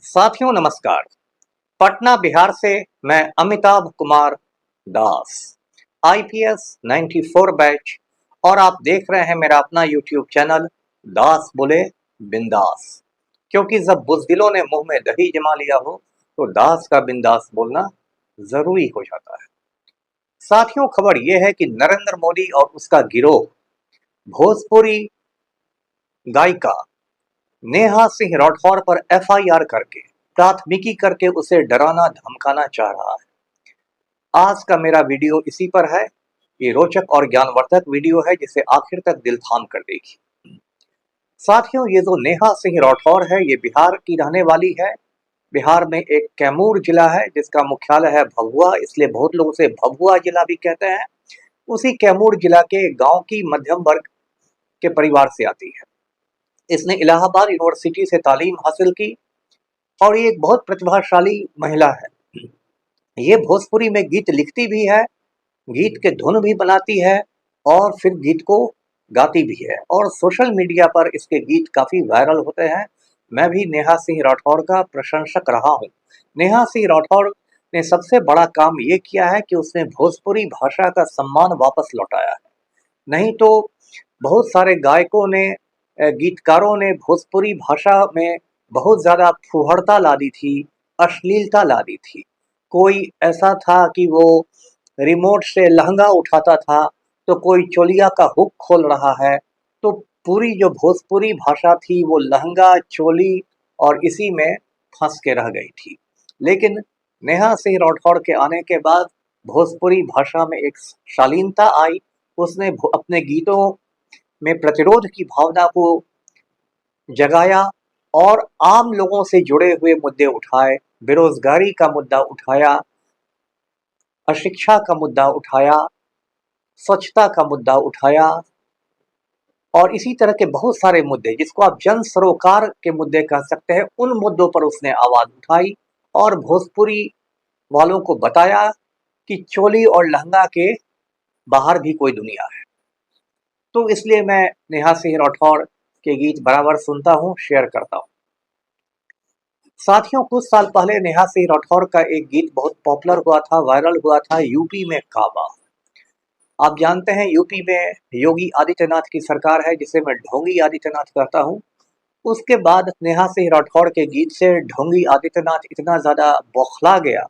साथियों नमस्कार। पटना बिहार से मैं अमिताभ कुमार दास, आईपीएस 94 बैच, और आप देख रहे हैं मेरा अपना यूट्यूब चैनल दास बोले बिंदास। क्योंकि जब बुज़दिलों ने मुंह में दही जमा लिया हो तो दास का बिंदास बोलना जरूरी हो जाता है। साथियों, खबर यह है कि नरेंद्र मोदी और उसका गिरोह भोजपुरी गायिका नेहा सिंह राठौर पर एफआईआर करके, प्राथमिकी करके उसे डराना धमकाना चाह रहा है। आज का मेरा वीडियो इसी पर है। ये रोचक और ज्ञानवर्धक वीडियो है जिसे आखिर तक दिल थाम कर देखिए। साथियों, ये जो नेहा सिंह राठौर है ये बिहार की रहने वाली है। बिहार में एक कैमूर जिला है जिसका मुख्यालय है भभुआ, इसलिए बहुत लोग उसे भभुआ जिला भी कहते हैं। उसी कैमूर जिला के गांव की मध्यम वर्ग के परिवार से आती है। इसने इलाहाबाद यूनिवर्सिटी से तालीम हासिल की और ये एक बहुत प्रतिभाशाली महिला है। ये भोजपुरी में गीत लिखती भी है, गीत के धुन भी बनाती है और फिर गीत को गाती भी है, और सोशल मीडिया पर इसके गीत काफ़ी वायरल होते हैं। मैं भी नेहा सिंह राठौर का प्रशंसक रहा हूँ। नेहा सिंह राठौर ने सबसे बड़ा काम ये किया है कि उसने भोजपुरी भाषा का सम्मान वापस लौटाया है। नहीं तो बहुत सारे गायकों ने, गीतकारों ने भोजपुरी भाषा में बहुत ज़्यादा फुहड़ता ला दी थी, अश्लीलता ला दी थी। कोई ऐसा था कि वो रिमोट से लहंगा उठाता था, तो कोई चोलिया का हुक खोल रहा है। तो पूरी जो भोजपुरी भाषा थी वो लहंगा, चोली और इसी में फंस के रह गई थी। लेकिन नेहा सिंह राठौर के आने के बाद भोजपुरी भाषा में एक शालीनता आई। उसने अपने गीतों में प्रतिरोध की भावना को जगाया और आम लोगों से जुड़े हुए मुद्दे उठाए। बेरोजगारी का मुद्दा उठाया, अशिक्षा का मुद्दा उठाया, स्वच्छता का मुद्दा उठाया और इसी तरह के बहुत सारे मुद्दे जिसको आप जन सरोकार के मुद्दे कह सकते हैं, उन मुद्दों पर उसने आवाज उठाई और भोजपुरी वालों को बताया कि चोली और लहंगा के बाहर भी कोई दुनिया है। तो इसलिए मैं नेहा सिंह राठौर के गीत बराबर सुनता हूँ, शेयर करता हूँ। साथियों, कुछ साल पहले नेहा सिंह राठौर का एक गीत बहुत पॉपुलर हुआ था, वायरल हुआ था, यूपी में काबा। आप जानते हैं यूपी में योगी आदित्यनाथ की सरकार है जिसे मैं ढोंगी आदित्यनाथ कहता हूँ। उसके बाद नेहा सिंह राठौर के गीत से ढोंगी आदित्यनाथ इतना ज़्यादा बौखला गया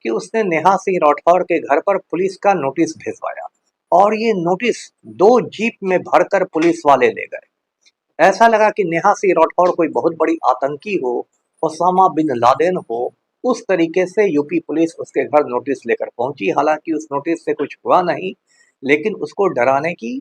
कि उसने नेहा सिंह राठौर के घर पर पुलिस का नोटिस भिजवाया और ये नोटिस 2 जीप में भरकर पुलिस वाले ले गए। ऐसा लगा कि नेहा सिंह राठौर कोई बहुत बड़ी आतंकी हो, ओसामा बिन लादेन हो। उस तरीके से यूपी पुलिस उसके घर नोटिस लेकर पहुंची। हालांकि उस नोटिस से कुछ हुआ नहीं, लेकिन उसको डराने की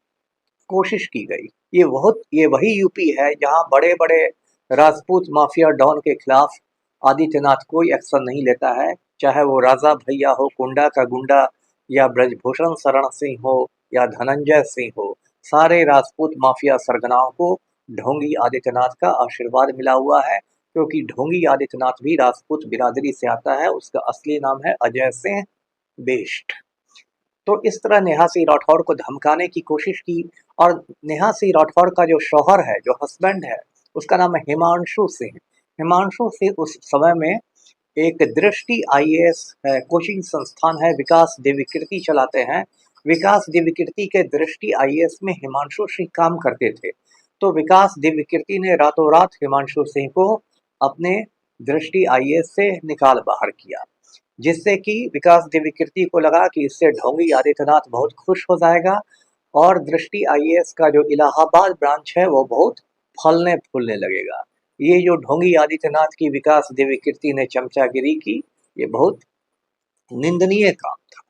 कोशिश की गई। ये वही यूपी है जहां बड़े बड़े राजपूत माफिया डॉन के खिलाफ आदित्यनाथ कोई एक्शन नहीं लेता है, चाहे वो राजा भैया हो, कुंडा का गुंडा, या ब्रजभूषण शरण सिंह हो, या धनंजय सिंह हो। सारे राजपूत माफिया सरगनाओं को ढोंगी आदित्यनाथ का आशीर्वाद मिला हुआ है, क्योंकि ढोंगी आदित्यनाथ भी राजपूत बिरादरी से आता है। उसका असली नाम है अजय सिंह बेस्ट। तो इस तरह नेहा सिंह राठौर को धमकाने की कोशिश की। और नेहा सिंह राठौर का जो शौहर है, जो हस्बैंड है, उसका नाम है हिमांशु सिंह। हिमांशु सिंह उस समय में एक दृष्टि आईएएस कोचिंग संस्थान है, विकास देवी कीर्ति चलाते हैं। विकास देवी कीर्ति के दृष्टि आईएएस में हिमांशु सिंह काम करते थे। तो विकास देवी कीर्ति ने रातों रात हिमांशु सिंह को अपने दृष्टि आईएएस से निकाल बाहर किया, जिससे कि विकास देवी कीर्ति को लगा कि इससे ढोंगी आदित्यनाथ बहुत खुश हो जाएगा और दृष्टि आईएएस का जो इलाहाबाद ब्रांच है वो बहुत फलने फूलने लगेगा। ये जो ढोंगी आदित्यनाथ की विकास देवी कीर्ति ने चमचागिरी की, ये बहुत निंदनीय काम था।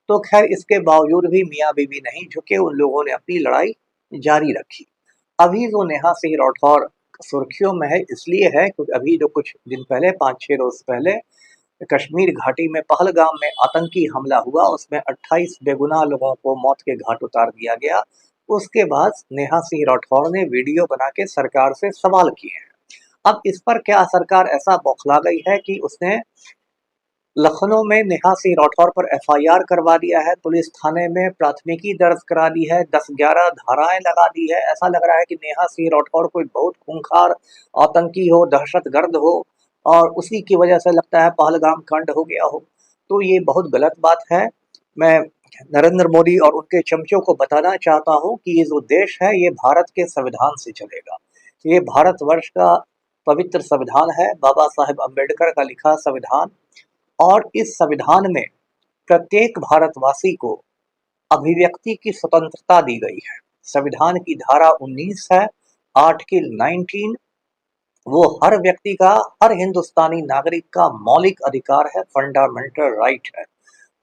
तो खैर, इसके बावजूद भी मियाँ बीवी नहीं झुके, उन लोगों ने अपनी लड़ाई जारी रखी। अभी जो नेहा सिंह राठौर सुर्खियों में है इसलिए है क्योंकि अभी जो कुछ दिन पहले, 5-6 रोज पहले, कश्मीर घाटी में पहलगाम में आतंकी हमला हुआ, उसमें 28 बेगुनाह लोगों को मौत के घाट उतार दिया गया। उसके बाद नेहा सिंह राठौर ने वीडियो बना के सरकार से सवाल किए हैं। अब इस पर क्या सरकार ऐसा बौखला गई है कि उसने लखनऊ में नेहा सिंह राठौर पर एफआईआर करवा दिया है, पुलिस थाने में प्राथमिकी दर्ज करा दी है, 10-11 धाराएं लगा दी है। ऐसा लग रहा है कि नेहा सिंह राठौर कोई बहुत खूंखार आतंकी हो, दहशतगर्द हो और उसी की वजह से लगता है पहलगाम कांड हो गया हो। तो ये बहुत गलत बात है। मैं नरेंद्र मोदी और उनके चमचों को बताना चाहता हूँ कि ये जो देश है ये भारत के संविधान से चलेगा। ये भारतवर्ष का पवित्र संविधान है, बाबा साहेब अम्बेडकर का लिखा संविधान। और इस संविधान में प्रत्येक भारतवासी को अभिव्यक्ति की स्वतंत्रता दी गई है। संविधान की धारा 19 है, आर्टिकल 19, वो हर व्यक्ति का, हर हिंदुस्तानी नागरिक का मौलिक अधिकार है, फंडामेंटल राइट है।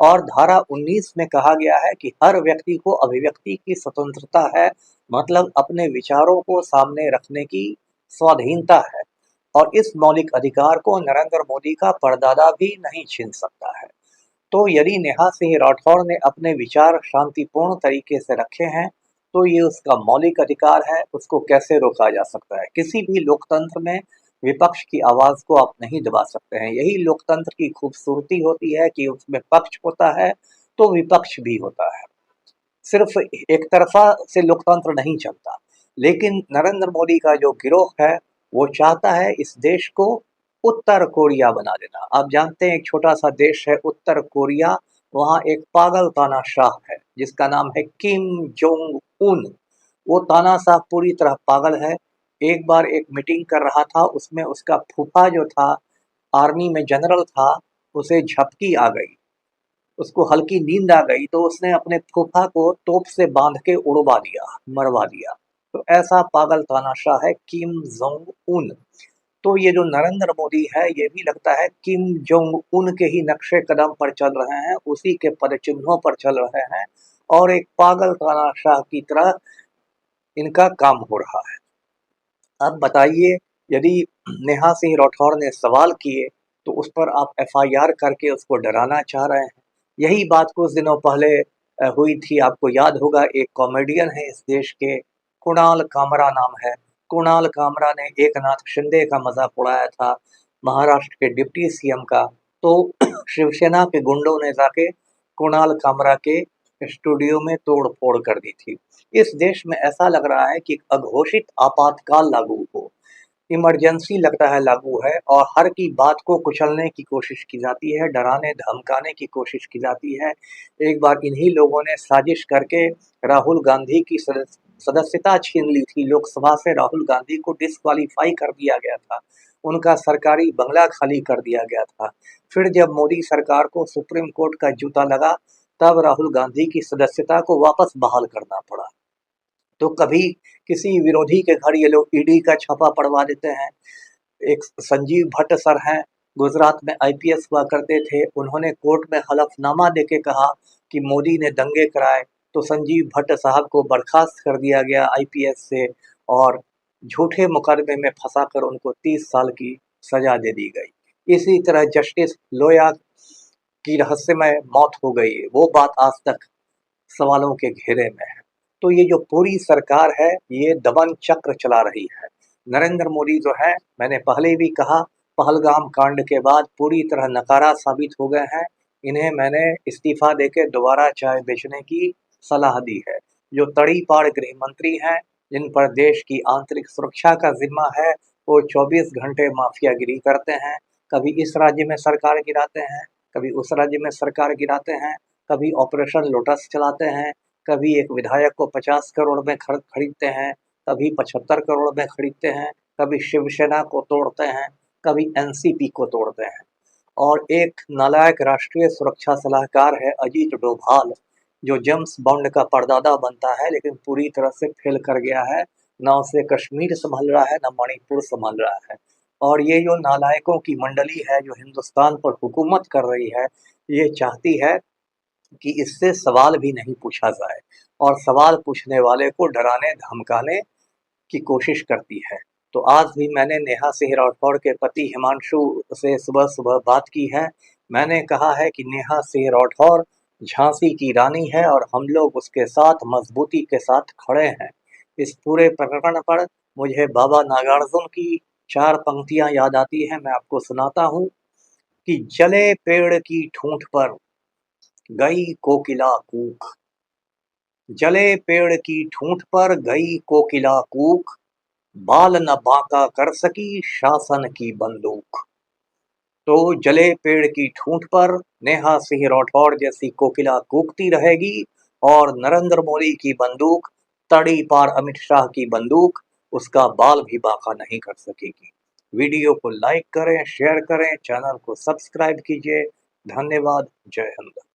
और धारा 19 में कहा गया है कि हर व्यक्ति को अभिव्यक्ति की स्वतंत्रता है, मतलब अपने विचारों को सामने रखने की स्वाधीनता है। और इस मौलिक अधिकार को नरेंद्र मोदी का परदादा भी नहीं छीन सकता है। तो यदि नेहा सिंह राठौर ने अपने विचार शांतिपूर्ण तरीके से रखे हैं तो ये उसका मौलिक अधिकार है, उसको कैसे रोका जा सकता है। किसी भी लोकतंत्र में विपक्ष की आवाज को आप नहीं दबा सकते हैं। यही लोकतंत्र की खूबसूरती होती है कि उसमें पक्ष होता है तो विपक्ष भी होता है। सिर्फ एक तरफा से लोकतंत्र नहीं चलता। लेकिन नरेंद्र मोदी का जो गिरोह है वो चाहता है इस देश को उत्तर कोरिया बना देना। आप जानते हैं एक छोटा सा देश है उत्तर कोरिया, वहाँ एक पागल तानाशाह है जिसका नाम है किम जोंग उन। वो तानाशाह पूरी तरह पागल है। एक बार एक मीटिंग कर रहा था, उसमें उसका फूफा जो था आर्मी में जनरल था, उसे झपकी आ गई, उसको हल्की नींद आ गई तो उसने अपने फूफा को तोप से बांध के उड़वा दिया, मरवा दिया। तो ऐसा पागल तानाशाह है किम जोंग उन। तो ये जो नरेंद्र मोदी है ये भी लगता है किम जोंग उन के ही नक्शे कदम पर चल रहे हैं, उसी के पदचिन्हों पर चल रहे हैं और एक पागल तानाशाह की तरह इनका काम हो रहा है। अब बताइए, यदि नेहा सिंह राठौर ने सवाल किए तो उस पर आप एफआईआर करके उसको डराना चाह रहे हैं। यही बात कुछ दिनों पहले हुई थी। आपको याद होगा एक कॉमेडियन है इस देश के, कुणाल कामरा नाम है। कुणाल कामरा ने एकनाथ शिंदे का मजाक उड़ाया था, महाराष्ट्र के डिप्टी सीएम का। तो शिवसेना के गुंडों ने जाके कुणाल कामरा के स्टूडियो में तोड़ फोड़ कर दी थी। इस देश में ऐसा लग रहा है कि अघोषित आपातकाल लागू हो, इमरजेंसी लगता है लागू है और हर की बात को कुचलने की कोशिश की जाती है, डराने धमकाने की कोशिश की जाती है। एक बार इन्हीं लोगों ने साजिश करके राहुल गांधी की सदस्यता छीन ली थी लोकसभा से। राहुल गांधी को डिस्क्वालीफाई कर दिया गया था, उनका सरकारी बंगला खाली कर दिया गया था। फिर जब मोदी सरकार को सुप्रीम कोर्ट का जूता लगा तब राहुल गांधी की सदस्यता को वापस बहाल करना पड़ा। तो कभी किसी विरोधी के घर ये लोग ईडी का छापा पड़वा देते हैं। एक संजीव भट्ट सर हैं, गुजरात में आईपीएस हुआ करते थे, उन्होंने कोर्ट में हलफनामा देके कहा कि मोदी ने दंगे कराए, तो संजीव भट्ट साहब को बर्खास्त कर दिया गया आईपीएस से और झूठे मुकदमे में फंसाकर उनको 30 साल की सजा दे दी गई। इसी तरह जस्टिस लोया की रहस्यमय मौत हो गई, वो बात आज तक सवालों के घेरे में है। तो ये जो पूरी सरकार है ये दमन चक्र चला रही है। नरेंद्र मोदी जो है, मैंने पहले भी कहा, पहलगाम कांड के बाद पूरी तरह नकारा साबित हो गए हैं। इन्हें मैंने इस्तीफा देके दोबारा चाय बेचने की सलाह दी है। जो तड़ीपाड़ गृह मंत्री हैं, जिन पर देश की आंतरिक सुरक्षा का जिम्मा है, वो 24 घंटे माफियागिरी करते हैं। कभी इस राज्य में सरकार गिराते हैं, कभी उस राज्य में सरकार गिराते हैं, कभी ऑपरेशन लोटस चलाते हैं, कभी एक विधायक को 50 करोड़ में खरीदते हैं, कभी 75 करोड़ में खरीदते हैं, कभी शिवसेना को तोड़ते हैं, कभी एनसीपी को तोड़ते हैं। और एक नालायक राष्ट्रीय सुरक्षा सलाहकार है अजीत डोभाल, जो जेम्स बॉन्ड का परदादा बनता है लेकिन पूरी तरह से फेल कर गया है। ना उसे कश्मीर संभल रहा है, ना मणिपुर संभल रहा है। और ये जो नालायकों की मंडली है जो हिंदुस्तान पर हुकूमत कर रही है, ये चाहती है कि इससे सवाल भी नहीं पूछा जाए और सवाल पूछने वाले को डराने धमकाने की कोशिश करती है। तो आज भी मैंने नेहा सिंह राठौर के पति हिमांशु से सुबह सुबह बात की है। मैंने कहा है कि नेहा सिंह राठौर झांसी की रानी है और हम लोग उसके साथ मजबूती के साथ खड़े हैं। इस पूरे प्रकरण पर मुझे बाबा नागार्जुन की 4 पंक्तियां याद आती हैं, मैं आपको सुनाता हूँ कि जले पेड़ की ठूंठ पर गई कोकिला कूक, जले पेड़ की ठूंठ पर गई कोकिला कूक, बाल न बांका कर सकी शासन की बंदूक। तो जले पेड़ की ठूंठ पर नेहा सिंह राठौड़ जैसी कोकिला कूकती रहेगी और नरेंद्र मोदी की बंदूक तड़ी पार अमित शाह की बंदूक उसका बाल भी बांका नहीं कर सकेगी। वीडियो को लाइक करें, शेयर करें, चैनल को सब्सक्राइब कीजिए। धन्यवाद। जय हिंद।